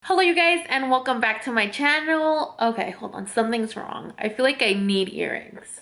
Hello you guys and welcome back to my channel. Okay, hold on, something's wrong. I feel like I need earrings.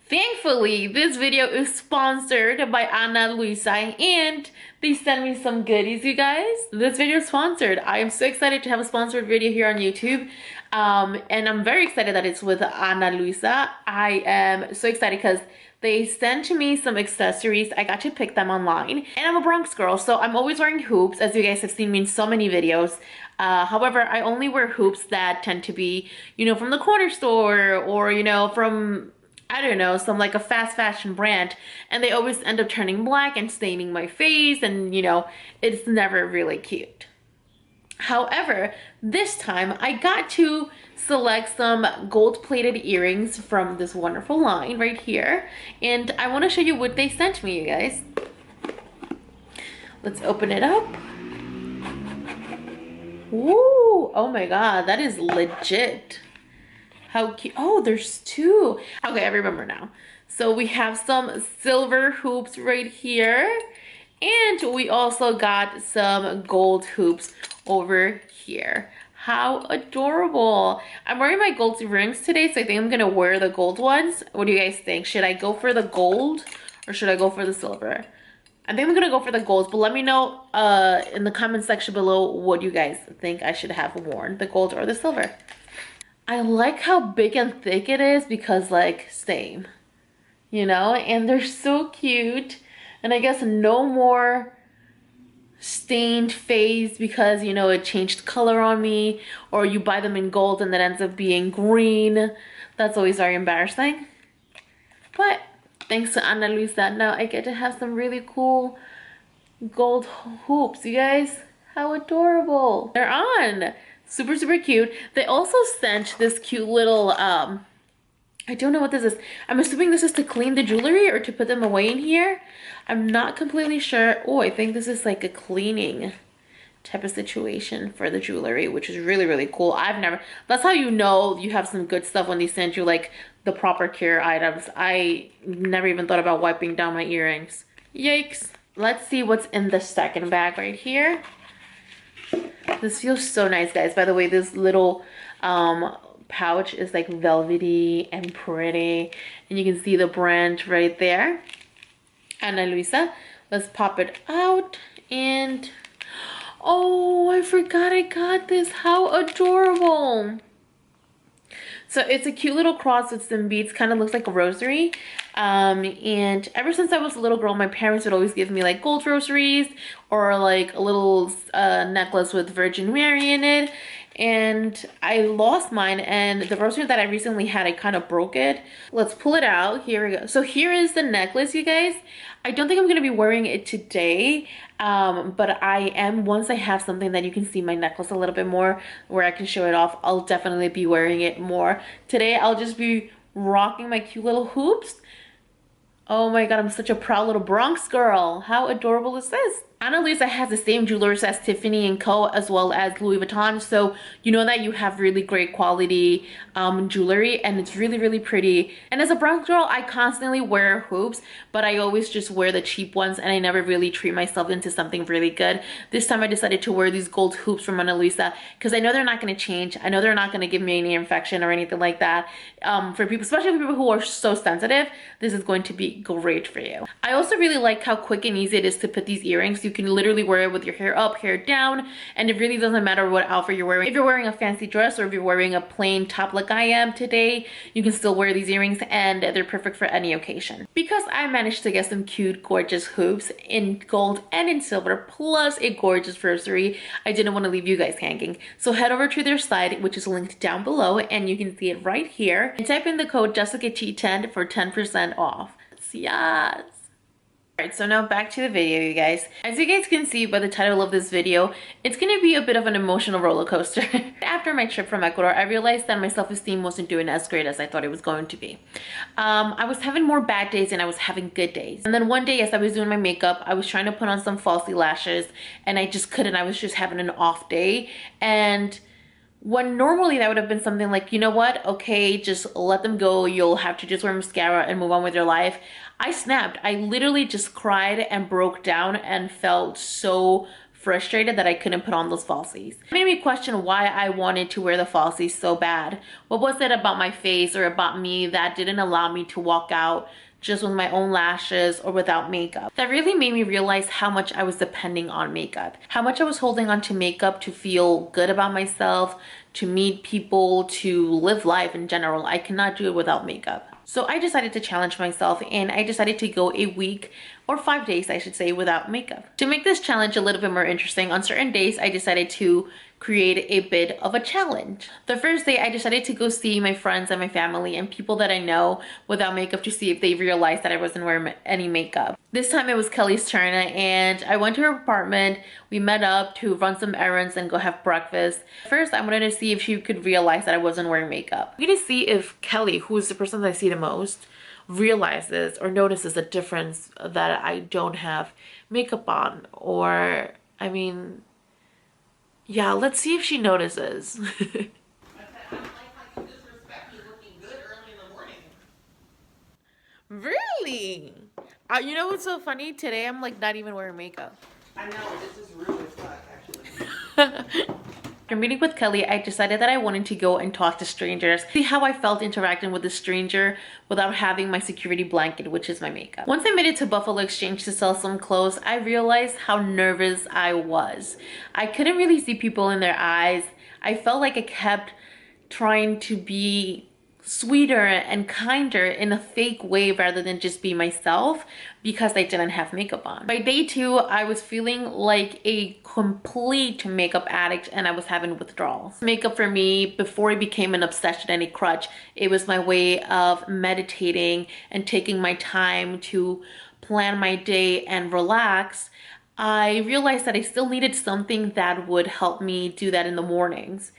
Thankfully, this video is sponsored by Ana Luisa and they sent me some goodies, you guys. This video is sponsored. I am so excited to have a sponsored video here on YouTube. And I'm very excited that it's with Ana Luisa. I am so excited because they sent me some accessories. I got to pick them online. And I'm a Bronx girl, so I'm always wearing hoops, as you guys have seen me in so many videos. However, I only wear hoops that tend to be, from the corner store or, from, I don't know, some like a fast fashion brand. And they always end up turning black and staining my face and, it's never really cute. However, this time I got to select some gold-plated earrings from this wonderful line right here. And I want to show you what they sent me, you guys. Let's open it up. Ooh, oh my god, that is legit. How cute. Oh, there's two. Okay, I remember now. So we have some silver hoops right here. And we also got some gold hoops over here. How adorable. I'm wearing my gold rings today, so I think I'm gonna wear the gold ones. What do you guys think? Should I go for the gold or should I go for the silver? I think I'm gonna go for the golds, but let me know in the comment section below what you guys think I should have worn, the gold or the silver. I like how big and thick it is because like same, and they're so cute. And I guess no more stained face because, it changed color on me, or you buy them in gold and that ends up being green. That's always very embarrassing. But thanks to Ana Luisa, now I get to have some really cool gold hoops, you guys. How adorable. They're on. Super, super cute. They also sent this cute little, I don't know what this is. I'm assuming this is to clean the jewelry or to put them away in here. I'm not completely sure. Oh, I think this is like a cleaning type of situation for the jewelry, which is really, really cool. That's how you know you have some good stuff when they send you like the proper care items. I never even thought about wiping down my earrings. Yikes. Let's see what's in the second bag right here. This feels so nice, guys. By the way, this little pouch is like velvety and pretty, and you can see the brand right there, Ana Luisa. Let's pop it out, and oh, I forgot I got this. How adorable. So it's a cute little cross with some beads, kind of looks like a rosary. And ever since I was a little girl, my parents would always give me like gold rosaries or like a little necklace with Virgin Mary in it. And I lost mine, and the rosary that I recently had, I kind of broke it. Let's pull it out. Here we go. So here is the necklace, you guys. I don't think I'm going to be wearing it today, but I am, once I have something that you can see my necklace a little bit more, where I can show it off, I'll definitely be wearing it more. Today, I'll just be rocking my cute little hoops. Oh my god, I'm such a proud little Bronx girl. How adorable is this? Ana Luisa has the same jewelers as Tiffany & Co. as well as Louis Vuitton, so you know that you have really great quality jewelry, and it's really, really pretty. And as a Bronx girl, I constantly wear hoops, but I always just wear the cheap ones, and I never really treat myself into something really good. This time I decided to wear these gold hoops from Ana Luisa because I know they're not going to change. I know they're not going to give me any infection or anything like that. For people, especially for people who are so sensitive, this is going to be great for you. I also really like how quick and easy it is to put these earrings. You can literally wear it with your hair up, hair down, and it really doesn't matter what outfit you're wearing. If you're wearing a fancy dress or if you're wearing a plain top like I am today, you can still wear these earrings, and they're perfect for any occasion. Because I managed to get some cute, gorgeous hoops in gold and in silver, plus a gorgeous rosary, I didn't want to leave you guys hanging. So head over to their site, which is linked down below, and you can see it right here, and type in the code JessicaT10 for 10% off. Yes. Alright, so now back to the video, you guys. As you guys can see by the title of this video, it's gonna be a bit of an emotional roller coaster. After my trip from Ecuador, I realized that my self-esteem wasn't doing as great as I thought it was going to be. I was having more bad days than I was having good days. And then one day, as I was doing my makeup, I was trying to put on some falsy lashes, and I just couldn't. I was just having an off day. And when normally that would have been something like, you know what, okay, just let them go, you'll have to just wear mascara and move on with your life, I snapped. I literally just cried and broke down and felt so frustrated that I couldn't put on those falsies. It made me question why I wanted to wear the falsies so bad. What was it about my face or about me that didn't allow me to walk out just with my own lashes or without makeup? That really made me realize how much I was depending on makeup, how much I was holding on to makeup to feel good about myself, to meet people, to live life in general. I cannot do it without makeup. So I decided to challenge myself, and I decided to go a week, or 5 days I should say, without makeup. To make this challenge a little bit more interesting, on certain days I decided to create a bit of a challenge. The first day I decided to go see my friends and my family and people that I know without makeup to see if they realized that I wasn't wearing any makeup. This time it was Kelly's turn, and I went to her apartment. We met up to run some errands and go have breakfast. First I wanted to see if she could realize that I wasn't wearing makeup. I'm gonna see if Kelly, who is the person that I see the most, realizes or notices the difference that I don't have makeup on. Or, I mean, yeah, let's see if she notices. Really? You know what's so funny? Today I'm like not even wearing makeup. I know, this is rude as fuck, actually. After meeting with Kelly, I decided that I wanted to go and talk to strangers, see how I felt interacting with a stranger without having my security blanket, which is my makeup. Once I made it to Buffalo Exchange to sell some clothes, I realized how nervous I was. I couldn't really see people in their eyes. I felt like I kept trying to be sweeter and kinder in a fake way rather than just be myself because I didn't have makeup on. By day 2, I was feeling like a complete makeup addict and I was having withdrawals. Makeup for me, before it became an obsession and a crutch, it was my way of meditating and taking my time to plan my day and relax. I realized that I still needed something that would help me do that in the mornings.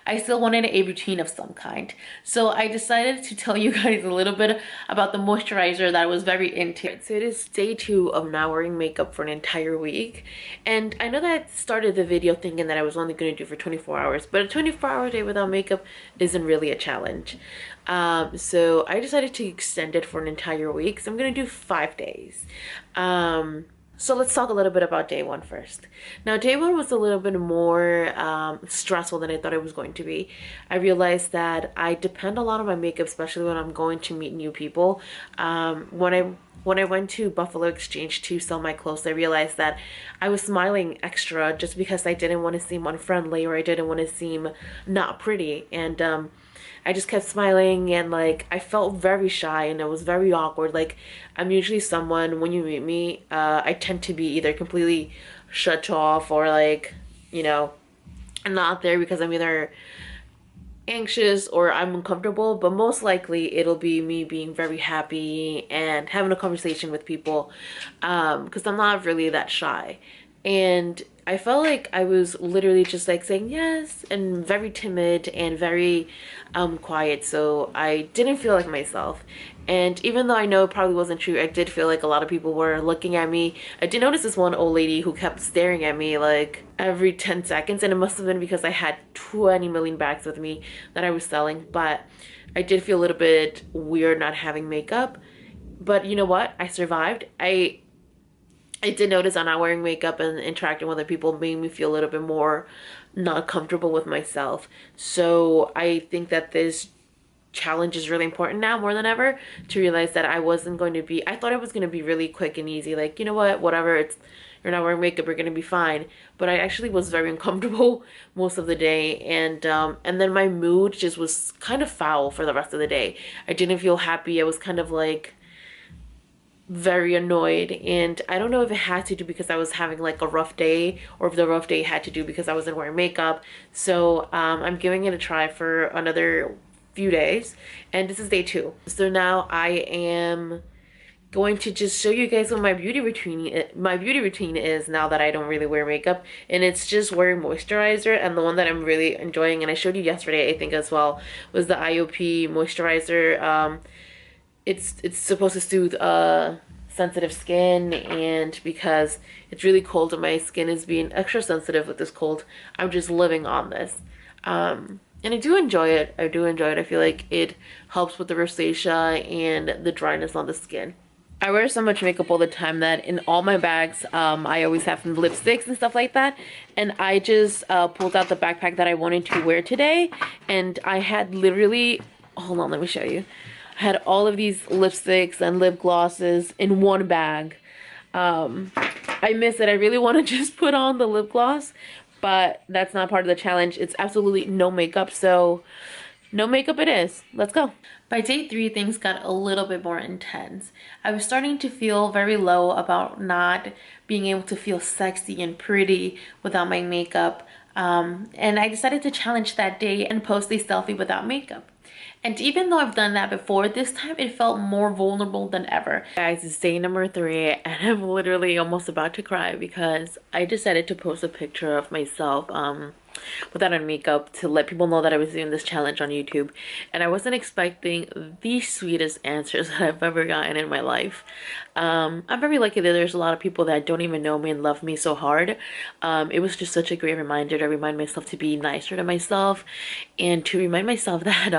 I still wanted a routine of some kind. So I decided to tell you guys a little bit about the moisturizer that I was very into. So it is day 2 of not wearing makeup for an entire week. And I know that I started the video thinking that I was only going to do for 24 hours, but a 24-hour day without makeup isn't really a challenge. So I decided to extend it for an entire week. So I'm going to do 5 days. So let's talk a little bit about day 1 first. Now, day 1 was a little bit more stressful than I thought it was going to be. I realized that I depend a lot on my makeup, especially when I'm going to meet new people. When I went to Buffalo Exchange to sell my clothes, I realized that I was smiling extra just because I didn't want to seem unfriendly or I didn't want to seem not pretty. And I just kept smiling, and like I felt very shy and it was very awkward. Like, I'm usually someone, when you meet me, I tend to be either completely shut off or like, you know, I'm not there because I'm either anxious or I'm uncomfortable, but most likely it'll be me being very happy and having a conversation with people, because I'm not really that shy. And I felt like I was literally just like saying yes and very timid and very quiet, so I didn't feel like myself. And even though I know it probably wasn't true, I did feel like a lot of people were looking at me. I did notice this one old lady who kept staring at me like every 10 seconds, and it must have been because I had 20 million bags with me that I was selling. But I did feel a little bit weird not having makeup. But you know what? I survived. I did notice I'm not wearing makeup and interacting with other people made me feel a little bit more not comfortable with myself. So I think that this challenge is really important now more than ever, to realize that I thought it was going to be really quick and easy. Like, you know what, whatever, you're not wearing makeup, you're going to be fine. But I actually was very uncomfortable most of the day. And then my mood just was kind of foul for the rest of the day. I didn't feel happy. I was kind of like very annoyed, and I don't know if it had to do because I was having like a rough day or if the rough day had to do because I wasn't wearing makeup. So I'm giving it a try for another few days, and this is day 2. So now I am going to just show you guys what my beauty routine is now that I don't really wear makeup, and it's just wearing moisturizer. And the one that I'm really enjoying, and I showed you yesterday I think as well, was the IOP moisturizer. It's supposed to soothe sensitive skin, and because it's really cold and my skin is being extra sensitive with this cold, I'm just living on this. And I do enjoy it. I feel like it helps with the rosacea and the dryness on the skin. I wear so much makeup all the time that in all my bags, I always have lipsticks and stuff like that. And I just pulled out the backpack that I wanted to wear today. And I had literally, hold on, let me show you. I had all of these lipsticks and lip glosses in one bag. I miss it. I really want to just put on the lip gloss, but that's not part of the challenge. It's absolutely no makeup, so no makeup it is. Let's go. By day 3, things got a little bit more intense. I was starting to feel very low about not being able to feel sexy and pretty without my makeup. And I decided to challenge that day and post a selfie without makeup. And even though I've done that before, this time it felt more vulnerable than ever. Guys, it's day number 3 and I'm literally almost about to cry because I decided to post a picture of myself without any makeup to let people know that I was doing this challenge on YouTube. And I wasn't expecting the sweetest answers that I've ever gotten in my life. I'm very lucky that there's a lot of people that don't even know me and love me so hard. It was just such a great reminder to remind myself to be nicer to myself and to remind myself that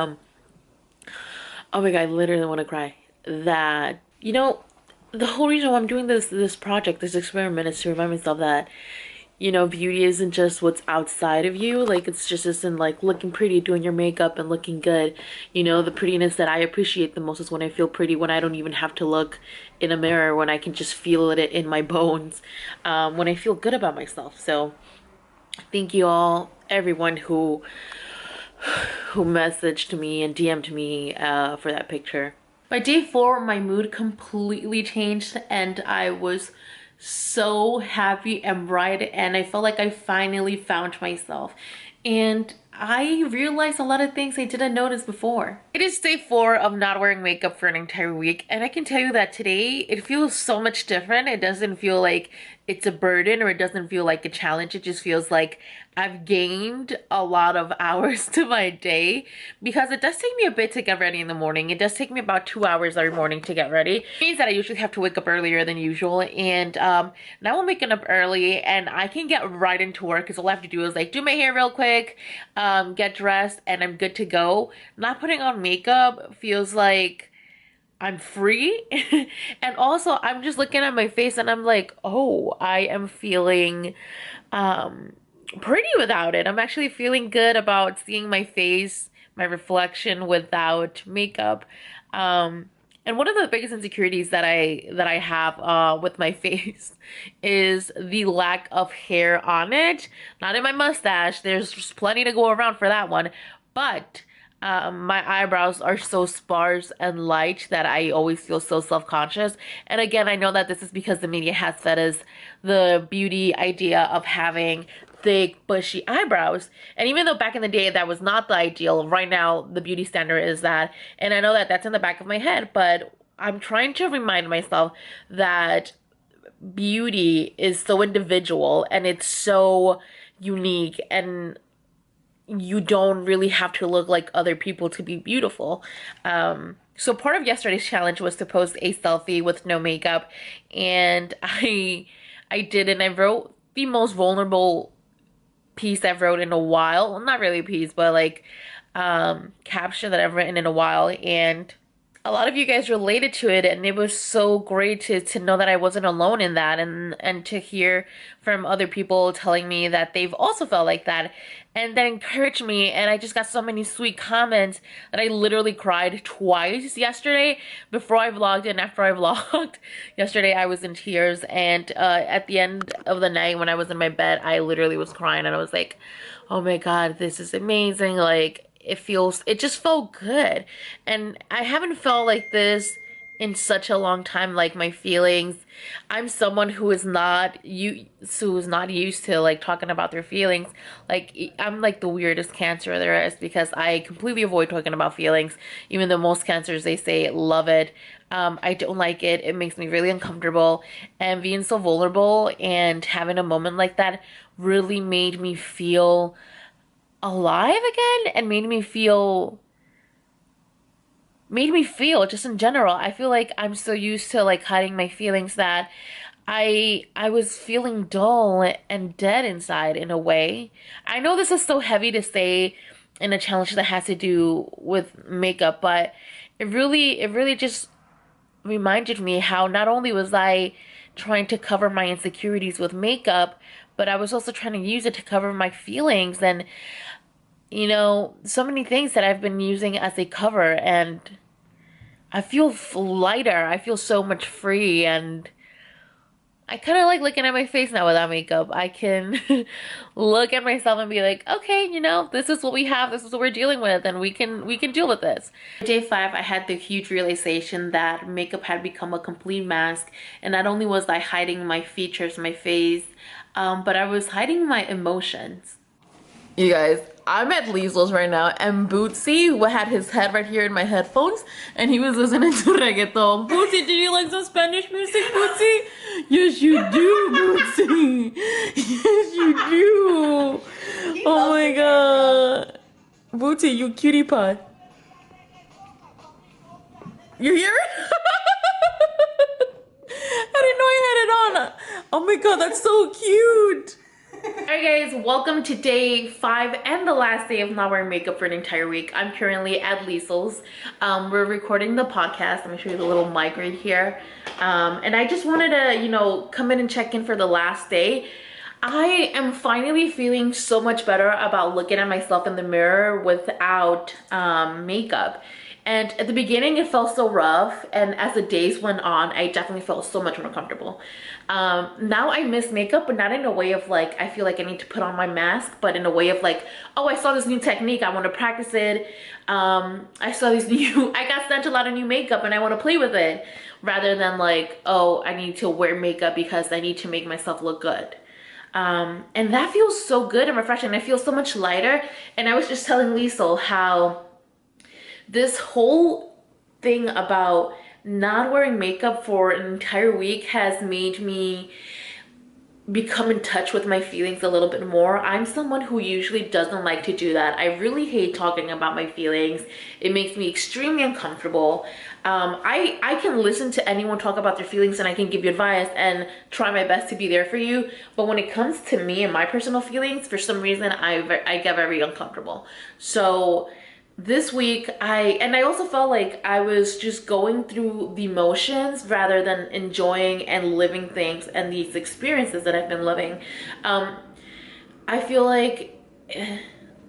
oh my god, I literally want to cry. That, you know, the whole reason why I'm doing this project, this experiment, is to remind myself that, you know, beauty isn't just what's outside of you. Like, it's just isn't like looking pretty, doing your makeup and looking good. You know, the prettiness that I appreciate the most is when I feel pretty, when I don't even have to look in a mirror, when I can just feel it in my bones, when I feel good about myself. So thank you all, everyone who messaged me and DM'd me for that picture. By day 4, my mood completely changed and I was so happy and bright, and I felt like I finally found myself. And I realized a lot of things I didn't notice before. It is day 4 of not wearing makeup for an entire week, and I can tell you that today it feels so much different. It doesn't feel like it's a burden or it doesn't feel like a challenge. It just feels like I've gained a lot of hours to my day, because it does take me a bit to get ready in the morning. It does take me about 2 hours every morning to get ready. It means that I usually have to wake up earlier than usual, and now I'm waking up early and I can get right into work because all I have to do is like do my hair real quick, get dressed, and I'm good to go. Not putting on makeup feels like I'm free. And also I'm just looking at my face and I'm like, oh, I am feeling pretty without it. I'm actually feeling good about seeing my face, my reflection without makeup. And one of the biggest insecurities that I have with my face is the lack of hair on it. Not in my mustache. There's just plenty to go around for that one. But my eyebrows are so sparse and light that I always feel so self-conscious. And again, I know that this is because the media has fed us the beauty idea of having thick, bushy eyebrows. And even though back in the day that was not the ideal, right now the beauty standard is that. And I know that that's in the back of my head, but I'm trying to remind myself that beauty is so individual and it's so unique, and you don't really have to look like other people to be beautiful. So part of yesterday's challenge was to post a selfie with no makeup, and I did, and I wrote the most vulnerable piece I've wrote in a while. Well, not really a piece, but like caption that I've written in a while, and a lot of you guys related to it, and it was so great to know that I wasn't alone in that, and to hear from other people telling me that they've also felt like that, and that encouraged me. And I just got so many sweet comments that I literally cried twice yesterday, before I vlogged and after I vlogged. Yesterday I was in tears, and at the end of the night when I was in my bed, I literally was crying, and I was like, oh my god, this is amazing. Like, it just felt good. And I haven't felt like this in such a long time. Like, my feelings, I'm someone who is not used to like talking about their feelings. Like, I'm like the weirdest cancer there is, because I completely avoid talking about feelings, even though most cancers, they say love it. I don't like it. It makes me really uncomfortable, and being so vulnerable and having a moment like that really made me feel alive again, and made me feel just in general. I feel like I'm so used to like hiding my feelings that I was feeling dull and dead inside in a way. I know this is so heavy to say in a challenge that has to do with makeup, but it really just reminded me how not only was I trying to cover my insecurities with makeup, but I was also trying to use it to cover my feelings and, so many things that I've been using as a cover. And I feel lighter. I feel so much free. And I kind of like looking at my face now without makeup. I can look at myself and be like, okay, this is what we have. This is what we're dealing with, and we can deal with this. Day 5, I had the huge realization that makeup had become a complete mask, and not only was I hiding my features, my face, but I was hiding my emotions. You guys, I'm at Liesl's right now, and Bootsy, who had his head right here in my headphones, and he was listening to reggaeton. Bootsy, do you like some Spanish music, Bootsy? Yes, you do, Bootsy. Yes, you do. Oh my god. Bootsy, you cutie pie. You hear it? I didn't know I had it on. Oh my god, that's so cute. Alright guys, welcome to day 5 and the last day of not wearing makeup for an entire week. I'm currently at Liesl's. We're recording the podcast. Let me show you the little mic right here. And I just wanted to, come in and check in for the last day. I am finally feeling so much better about looking at myself in the mirror without makeup. And at the beginning, it felt so rough. And as the days went on, I definitely felt so much more comfortable. Now I miss makeup, but not in a way of like, I feel like I need to put on my mask, but in a way of like, oh, I saw this new technique. I want to practice it. I saw I got sent a lot of new makeup and I want to play with it, rather than like, oh, I need to wear makeup because I need to make myself look good. And that feels so good and refreshing. I feel so much lighter. And I was just telling Liesl how this whole thing about not wearing makeup for an entire week has made me become in touch with my feelings a little bit more. I'm someone who usually doesn't like to do that. I really hate talking about my feelings. It makes me extremely uncomfortable. I can listen to anyone talk about their feelings and I can give you advice and try my best to be there for you. But when it comes to me and my personal feelings, for some reason, I get very uncomfortable. So this week, I also felt like I was just going through the motions rather than enjoying and living things and these experiences that I've been living. I feel like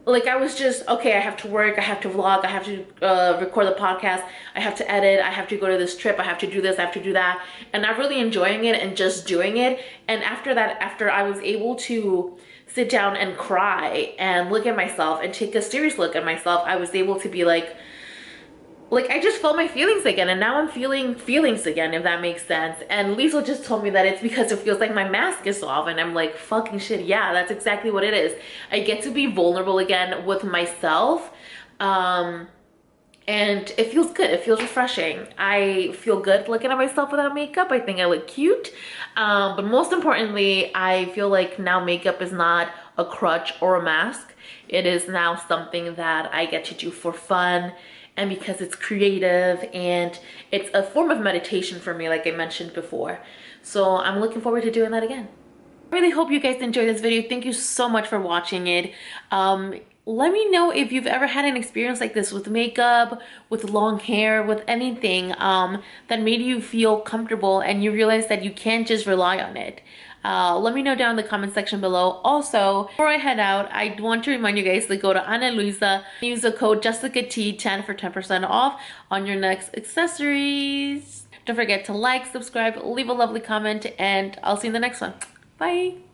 I was just, okay, I have to work, I have to vlog, I have to record the podcast, I have to edit, I have to go to this trip, I have to do this, I have to do that. And not really enjoying it and just doing it. And after that, after I was able to sit down and cry and look at myself and take a serious look at myself, I was able to be like I just felt my feelings again, and now I'm feeling feelings again, if that makes sense. And Liesl just told me that it's because it feels like my mask is off, and I'm like, fucking shit, yeah, that's exactly what it is. I get to be vulnerable again with myself, and it feels good. It feels refreshing. I feel good looking at myself without makeup. I think I look cute. But most importantly, I feel like now makeup is not a crutch or a mask. It is now something that I get to do for fun and because it's creative, and it's a form of meditation for me, like I mentioned before. So I'm looking forward to doing that again. I really hope you guys enjoyed this video. Thank you so much for watching it. Let me know if you've ever had an experience like this with makeup, with long hair, with anything that made you feel comfortable and you realize that you can't just rely on it. Let me know down in the comment section below. Also, before I head out, I want to remind you guys to go to Ana Luisa, use the code JessicaT10 for 10% off on your next accessories. Don't forget to like, subscribe, leave a lovely comment, and I'll see you in the next one. Bye.